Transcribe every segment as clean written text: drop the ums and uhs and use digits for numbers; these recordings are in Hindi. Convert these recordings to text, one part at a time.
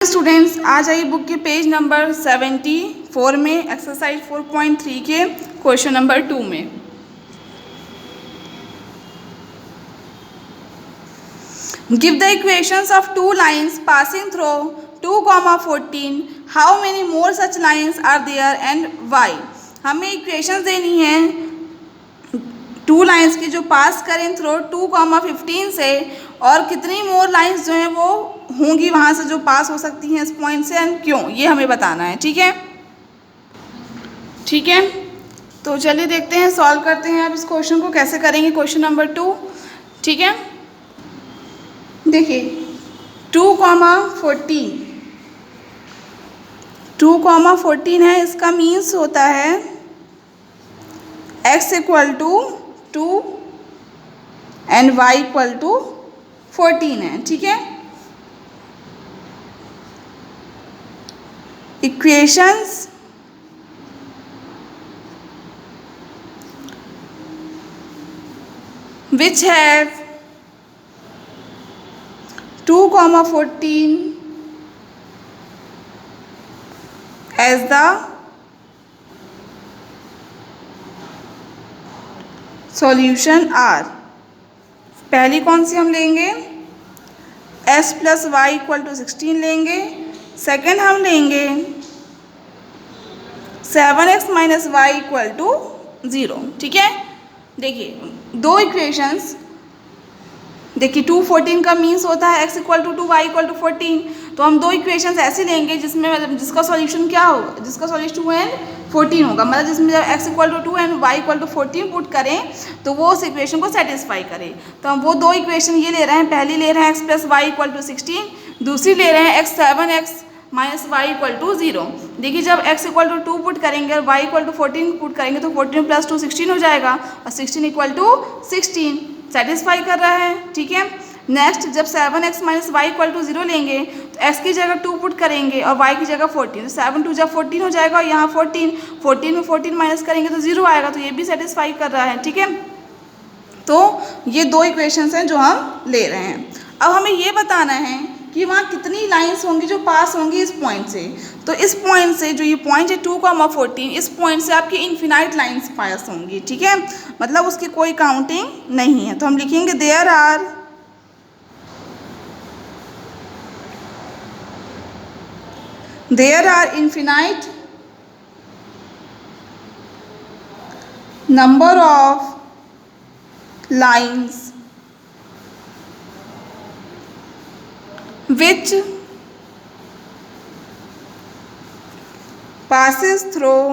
स्टूडेंट्स, आज आई बुक के पेज नंबर 74 में एक्सरसाइज 4.3 के क्वेश्चन नंबर 2 में give the equations of two lines passing through 2,14 how many more such lines are there and why. हमें इक्वेशंस देनी है टू लाइंस की जो पास करें थ्रू 2,15 से, और कितनी मोर लाइंस जो हैं वो होंगी वहाँ से जो पास हो सकती हैं इस पॉइंट से, एंड क्यों, ये हमें बताना है। ठीक है, ठीक है। तो चलिए देखते हैं, सॉल्व करते हैं अब इस क्वेश्चन को कैसे करेंगे। क्वेश्चन नंबर 2, ठीक है। देखिए 2,14 है, इसका मीन्स होता है x equal to 2 and y equal to 14 है। ठीक है, equations which have 2,14 as the solution are, पहली कौन सी हम लेंगे, s plus y equal to 16 लेंगे। सेकेंड हम लेंगे 7x minus Y equal to 0। ठीक है, देखिए दो इक्वेशंस, देखिए 214 का मीन्स होता है x equal to 2 y equal to 14, तो हम दो इक्वेशंस ऐसे लेंगे जिसमें जिसका सॉल्यूशन क्या होगा, जिसका सॉल्यूशन 2 एंड 14 होगा, मतलब जिसमें जब x equal to 2 and y equal to 14 put करें तो वो उस इक्वेशन को सेटिस्फाई करे। तो हम वो दो इक्वेशन ये ले रहे हैं, पहली ले रहे हैं x plus y equal to 16, दूसरी ले रहे हैं 7x minus Y equal to 0। देखिए जब x इक्वल टू 2 पुट करेंगे और y इक्वल टू 14 पुट करेंगे तो 14 प्लस 2 16 हो जाएगा, और 16 इक्वल टू 16 सेटिस्फाई कर रहा है। ठीक है, नेक्स्ट जब 7x minus Y equal to 0 लेंगे तो x की जगह 2 पुट करेंगे और y की जगह 14, तो 7 2 जब 14 हो जाएगा, और यहाँ 14 में 14 माइनस करेंगे तो 0 आएगा, तो ये भी सेटिस्फाई कर रहा है। ठीक है, तो ये दो इक्वेशंस हैं जो हम ले रहे हैं। अब हमें ये बताना है कि वहाँ कितनी लाइंस होंगी जो पास होंगी इस पॉइंट से। तो इस पॉइंट से, जो ये पॉइंट है 2,14, इस पॉइंट से आपकी इन्फिनाइट लाइंस पास होंगी। ठीक है, मतलब उसकी कोई काउंटिंग नहीं है। तो हम लिखेंगे there are infinite number of lines which passes through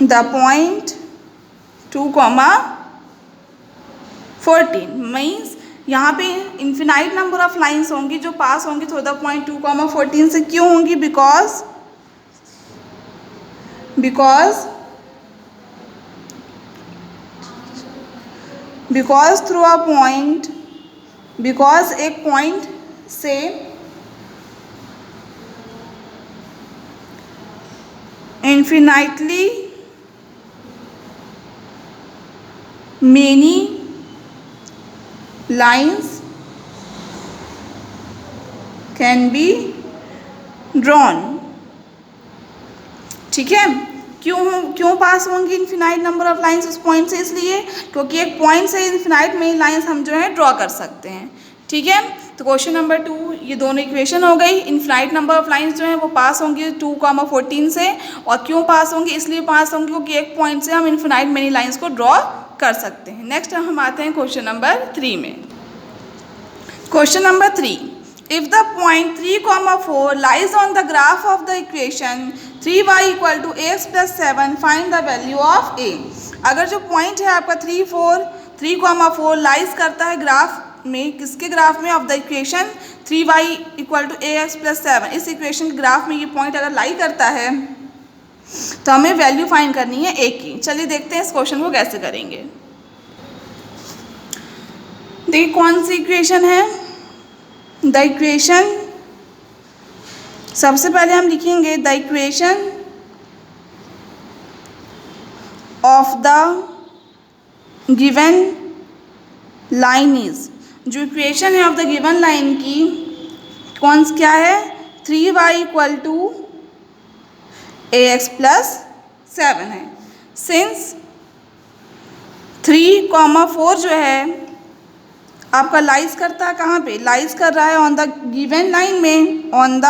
the point 2,14 means यहाँ पे इन्फिनाइट नंबर ऑफ लाइंस होंगी जो पास होंगी थ्रू द पॉइंट 2,14 से। क्यों होंगी, because through a point, because एक पॉइंट से infinitely many lines can be drawn. ठीक है, क्यों पास होंगी इन्फिनाइट नंबर ऑफ लाइंस उस पॉइंट से, इसलिए क्योंकि एक पॉइंट से इन्फिनाइट मेनी लाइंस हम जो है ड्रॉ कर सकते हैं। ठीक है, तो क्वेश्चन नंबर 2 ये दोनों इक्वेशन हो गई। इन्फिनाइट नंबर ऑफ लाइंस जो है वो पास होंगी 2,14 से, और क्यों पास होंगी, इसलिए पास होंगी क्योंकि एक पॉइंट से हम इन्फिनाइट मेनी लाइंस को ड्रॉ कर सकते हैं। नेक्स्ट हम आते हैं क्वेश्चन नंबर 3 में। Question number 3, if the point 3,4 lies on the graph of the equation 3y equal to ax plus 7 find the value of a। अगर जो पॉइंट है आपका 3,4 लाइज करता है ग्राफ में, किसके ग्राफ में, of the equation 3y equal to ax plus 7, इस इक्वेशन के ग्राफ में ये पॉइंट अगर लाई करता है तो हमें वैल्यू फाइंड करनी है a की। चलिए देखते हैं इस क्वेश्चन को कैसे करेंगे। देखिए कौन सी इक्वेशन है, द इक्वेशन, सबसे पहले हम लिखेंगे the equation of the given line is, जो इक्वेशन है ऑफ द गिवन लाइन की कौन क्या है, 3y equal to ax plus 7 है। सिंस 3,4 जो है आपका लाइज करता है कहाँ पे, लाइज कर रहा है ऑन द गिवन लाइन में, ऑन द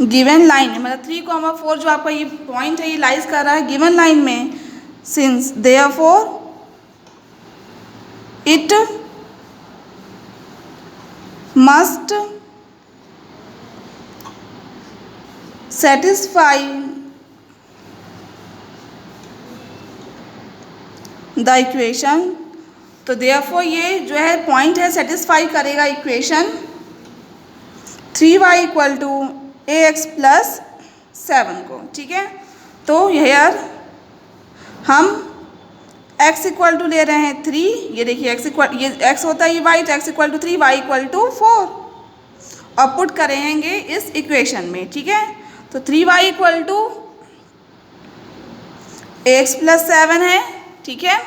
गिवन लाइन में, मतलब 3,4 जो आपका ये पॉइंट है ये लाइज कर रहा है गिवन लाइन में। Since therefore it must satisfy the equation, तो देयरफॉर ये जो है पॉइंट है सेटिस्फाई करेगा equation 3y equal to ax plus 7 को, ठीक है। तो हेयर हम x इक्वल टू ले रहे हैं 3, ये देखिए x इक्वल, ये x होता है ये y, तो x equal to 3, y equal to 4 और पुट करेंगे इस इक्वेशन में, ठीक है। तो 3y equal to ax plus 7 है, ठीक है।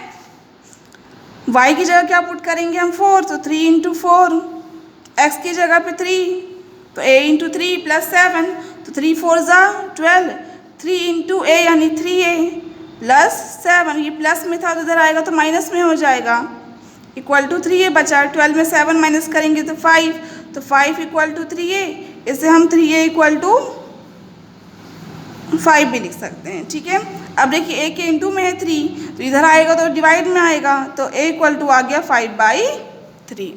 y की जगह क्या पुट करेंगे हम 4, तो 3 इंटू 4, x की जगह पे 3, तो a इंटू 3 प्लस 7, तो 3 4 ज़ा 12, 3 इंटू a यानी 3a प्लस 7, ये प्लस में था तो इधर आएगा तो माइनस में हो जाएगा, इक्वल टू 3a बचा, 12 में 7 माइनस करेंगे तो 5, तो 5 इक्वल टू 3a, इसे हम 3a इक्वल टू 5 भी लिख सकते हैं, ठीक है। अब देखिए a के इंटू में है 3, तो इधर आएगा तो डिवाइड में आएगा, तो a इक्वल टू आ गया 5/3,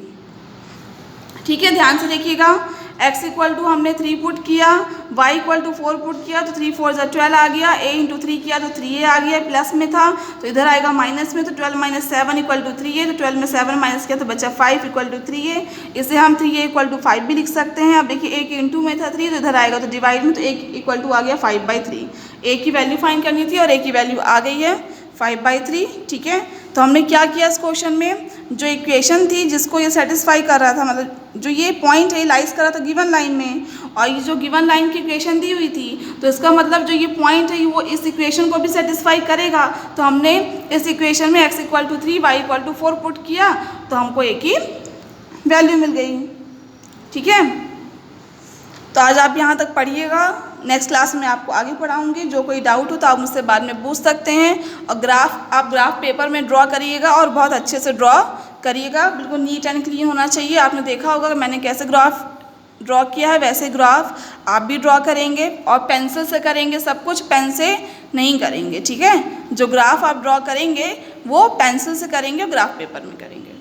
ठीक है। ध्यान से देखिएगा, x इक्वल टू हमने 3 पुट किया, y इक्वल टू 4 पुट किया, तो 3 4 ज़ा 12 आ गया, a इंटू 3 किया तो 3a आ गया, प्लस में था तो इधर आएगा माइनस में, तो 12 माइनस 7 इक्वल टू 3a, तो 12 में 7 माइनस किया तो बचा 5 इक्वल टू 3a, इसे हम 3a इक्वल टू 5 भी लिख सकते हैं। अब देखिए a के इंटू में था 3, तो इधर आएगा तो डिवाइड में, तो a इक्वल टू आ गया 5/3, a की वैल्यू फाइंड करनी थी और a की वैल्यू आ गई है 5/3, ठीक है। तो हमने क्या किया इस क्वेश्चन में, जो इक्वेशन थी जिसको ये सेटिस्फाई कर रहा था, मतलब जो ये पॉइंट है लाइज कर रहा था गिवन लाइन में, और ये जो गिवन लाइन की इक्वेशन दी हुई थी, तो इसका मतलब जो ये पॉइंट है वो इस इक्वेशन को भी सेटिस्फाई करेगा। तो हमने इस इक्वेशन में x equal to 3, y equal to 4 put किया, तो हमको एक ही वैल्यू मिल गई, ठीक है। तो आज आप यहाँ तक पढ़िएगा, नेक्स्ट क्लास में आपको आगे पढ़ाऊँगी। जो कोई डाउट हो तो आप मुझसे बाद में पूछ सकते हैं, और आप ग्राफ पेपर में ड्रॉ करिएगा और बहुत अच्छे से ड्रॉ करिएगा, बिल्कुल नीट एंड क्लीन होना चाहिए। आपने देखा होगा कि मैंने कैसे ग्राफ ड्रॉ किया है, वैसे ग्राफ आप भी ड्रॉ करेंगे और पेंसिल से करेंगे, सब कुछ पेन से नहीं करेंगे, ठीक है। जो ग्राफ आप ड्रॉ करेंगे वो पेंसिल से करेंगे और ग्राफ पेपर में करेंगे।